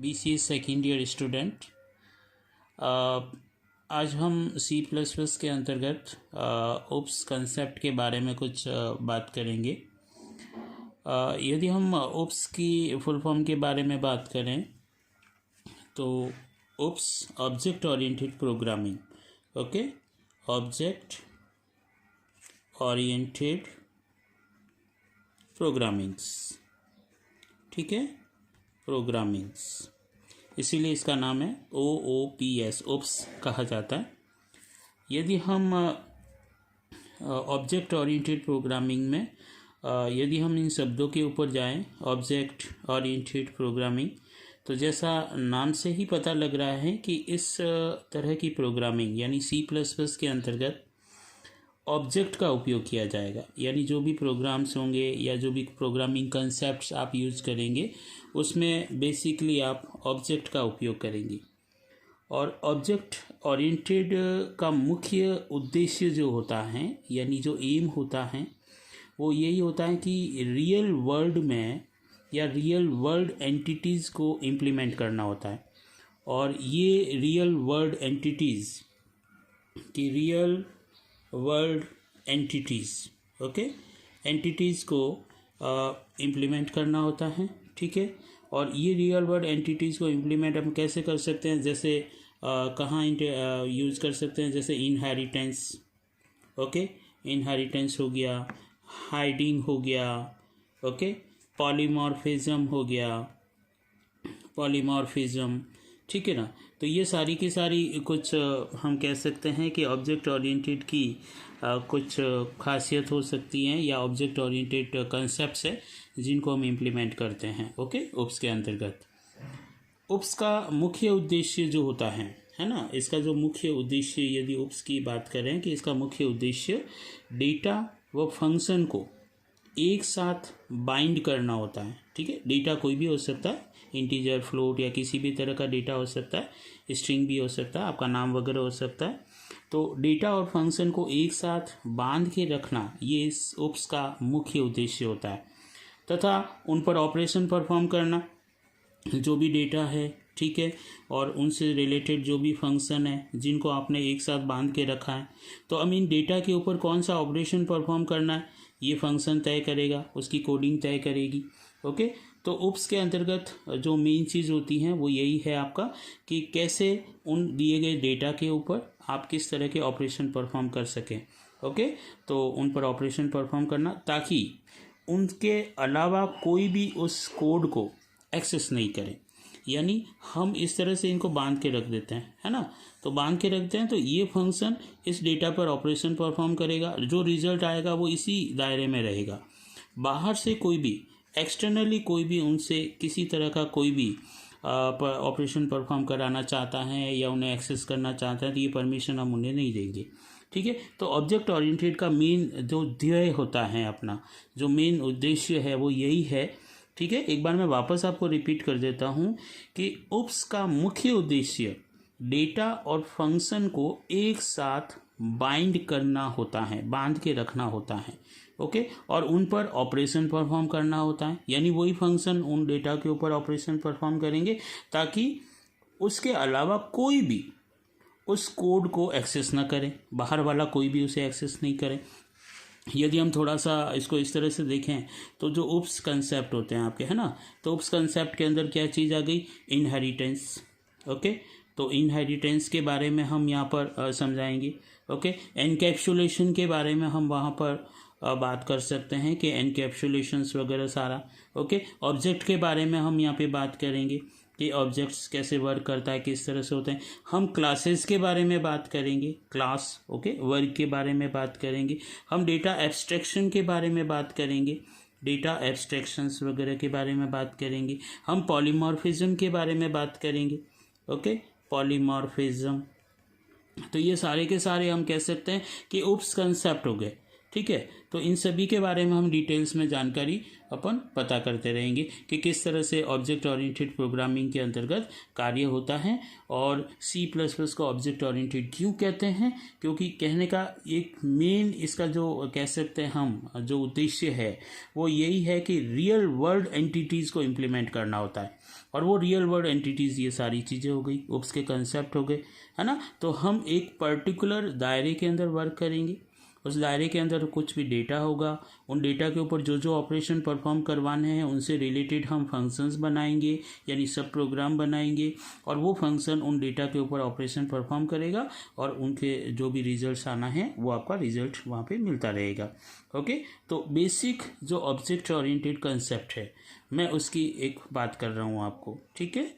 BCA second year student. आज हम C++ के अंतर्गत ओप्स कंसेप्ट के बारे में कुछ बात करेंगे। यदि हम ओप्स की फुल फॉर्म के बारे में बात करें तो OOPs object oriented programming, okay, object oriented programmings, ठीक है, प्रोग्रामिंग्स, इसीलिए इसका नाम है OOPS, ओप्स कहा जाता है। यदि हम ऑब्जेक्ट ओरिएंटेड प्रोग्रामिंग में यदि हम इन शब्दों के ऊपर जाएं, ऑब्जेक्ट ओरिएंटेड प्रोग्रामिंग, तो जैसा नाम से ही पता लग रहा है कि इस तरह की प्रोग्रामिंग यानी C++ के अंतर्गत ऑब्जेक्ट का उपयोग किया जाएगा। यानी जो भी प्रोग्राम्स होंगे या जो भी प्रोग्रामिंग कंसेप्ट्स आप यूज़ करेंगे उसमें बेसिकली आप ऑब्जेक्ट का उपयोग करेंगे। और ऑब्जेक्ट ओरिएंटेड का मुख्य उद्देश्य जो होता है यानी जो एम होता है वो यही होता है कि रियल वर्ल्ड में या रियल वर्ल्ड एंटिटीज़ को इम्प्लीमेंट करना होता है। और ये रियल वर्ल्ड एंटिटीज़ की real world entities, okay, entities को इम्प्लीमेंट करना होता है, ठीक है। और ये रियल वर्ल्ड एंटिटीज़ को इम्प्लीमेंट हम कैसे कर सकते हैं, जैसे कहाँ यूज़ कर सकते हैं, जैसे इनहेरिटेंस, ओके, इनहेरिटेंस हो गया, हाइडिंग हो गया, ओके, पॉलीमॉर्फिज्म हो गया, पॉलीमॉर्फिज्म, ठीक है ना। तो ये सारी की सारी कुछ हम कह सकते हैं कि ऑब्जेक्ट ओरिएंटेड की कुछ खासियत हो सकती हैं या ऑब्जेक्ट ओरिएंटेड कंसेप्ट्स है जिनको हम इम्प्लीमेंट करते हैं, ओके, ओप्स के अंतर्गत। ओप्स का मुख्य उद्देश्य जो होता है ना, इसका जो मुख्य उद्देश्य, यदि ओप्स की बात करें कि इसका मुख्य उद्देश्य डेटा व फंक्शन को एक साथ बाइंड करना होता है, ठीक है। डेटा कोई भी हो सकता है, इंटीजर, फ्लोट या किसी भी तरह का डेटा हो सकता है, स्ट्रिंग भी हो सकता है, आपका नाम वगैरह हो सकता है। तो डेटा और फंक्शन को एक साथ बांध के रखना ये इस ओप्स का मुख्य उद्देश्य होता है, तथा उन पर ऑपरेशन परफॉर्म करना, जो भी डेटा है, ठीक है, और उनसे रिलेटेड जो भी फंक्शन है जिनको आपने एक साथ बांध के रखा है, तो अब इन डेटा के ऊपर कौन सा ऑपरेशन परफॉर्म करना है ये फंक्शन तय करेगा, उसकी कोडिंग तय करेगी, ओके। तो ओप्स के अंतर्गत जो मेन चीज़ होती है वो यही है आपका कि कैसे उन दिए गए डेटा के ऊपर आप किस तरह के ऑपरेशन परफॉर्म कर सकें, ओके। तो उन पर ऑपरेशन परफॉर्म करना ताकि उनके अलावा कोई भी उस कोड को एक्सेस नहीं करे। यानी हम इस तरह से इनको बांध के रख देते हैं, है ना, तो बांध के रखते हैं तो ये फंक्शन इस डेटा पर ऑपरेशन परफॉर्म करेगा, जो रिजल्ट आएगा वो इसी दायरे में रहेगा। बाहर से कोई भी, एक्सटर्नली कोई भी उनसे किसी तरह का कोई भी ऑपरेशन परफॉर्म कराना चाहता है या उन्हें एक्सेस करना चाहता है तो ये परमिशन हम उन्हें नहीं देंगे, ठीक है। तो ऑब्जेक्ट ओरिएंटेड का मेन जो ध्येय होता है, अपना जो मेन उद्देश्य है वो यही है, ठीक है। एक बार मैं वापस आपको रिपीट कर देता हूँ कि ओप्स का मुख्य उद्देश्य डेटा और फंक्शन को एक साथ बाइंड करना होता है, बांध के रखना होता है, ओके, और उन पर ऑपरेशन परफॉर्म करना होता है। यानी वही फंक्शन उन डेटा के ऊपर ऑपरेशन परफॉर्म करेंगे ताकि उसके अलावा कोई भी उस कोड को एक्सेस ना करे, बाहर वाला कोई भी उसे एक्सेस नहीं करे। यदि हम थोड़ा सा इसको इस तरह से देखें तो जो ओप्स कंसेप्ट होते हैं आपके, है ना, तो ओप्स कंसेप्ट के अंदर क्या चीज़ आ गई, इनहेरिटेंस, ओके। तो इनहेरिटेंस के बारे में हम यहाँ पर समझाएंगे, ओके। एनकैप्सुलेशन के बारे में हम वहाँ पर बात कर सकते हैं कि एनकैप्सुलेशंस वगैरह सारा, ओके। ऑब्जेक्ट के बारे में हम यहाँ पे बात करेंगे कि ऑब्जेक्ट्स कैसे वर्क करता है, किस तरह से होते हैं। हम क्लासेस के बारे में बात करेंगे, क्लास, ओके, वर्क के बारे में बात करेंगे। हम डेटा एब्स्ट्रैक्शन के बारे में बात करेंगे, डेटा एब्स्ट्रैक्शंस वगैरह के बारे में बात करेंगे। हम पॉलीमॉर्फिज्म के बारे में बात करेंगे, ओके, पॉलीमॉर्फिज्म। तो ये सारे के सारे हम कह सकते हैं कि ओप्स कंसेप्ट हो गए, ठीक है। तो इन सभी के बारे में हम डिटेल्स में जानकारी अपन पता करते रहेंगे कि किस तरह से ऑब्जेक्ट ओरिएंटेड प्रोग्रामिंग के अंतर्गत कार्य होता है और C++ को ऑब्जेक्ट ओरिएंटेड क्यों कहते हैं, क्योंकि कहने का एक मेन इसका जो कह सकते हैं हम जो उद्देश्य है वो यही है कि रियल वर्ल्ड एंटिटीज़ को इम्प्लीमेंट करना होता है। और वो रियल वर्ल्ड एंटिटीज़, ये सारी चीज़ें हो गई, ओप्स के कंसेप्ट हो गए, है ना। तो हम एक पर्टिकुलर दायरे के अंदर वर्क करेंगे, उस दायरे के अंदर कुछ भी डेटा होगा, उन डेटा के ऊपर जो जो ऑपरेशन परफॉर्म करवाने हैं उनसे रिलेटेड हम फंक्शंस बनाएंगे, यानी सब प्रोग्राम बनाएंगे, और वो फंक्शन उन डेटा के ऊपर ऑपरेशन परफॉर्म करेगा और उनके जो भी रिजल्ट्स आना है वो आपका रिजल्ट वहाँ पे मिलता रहेगा। ओके, तो बेसिक जो ऑब्जेक्ट ओरिएंटेड कंसेप्ट है मैं उसकी एक बात कर रहा हूँ आपको, ठीक है।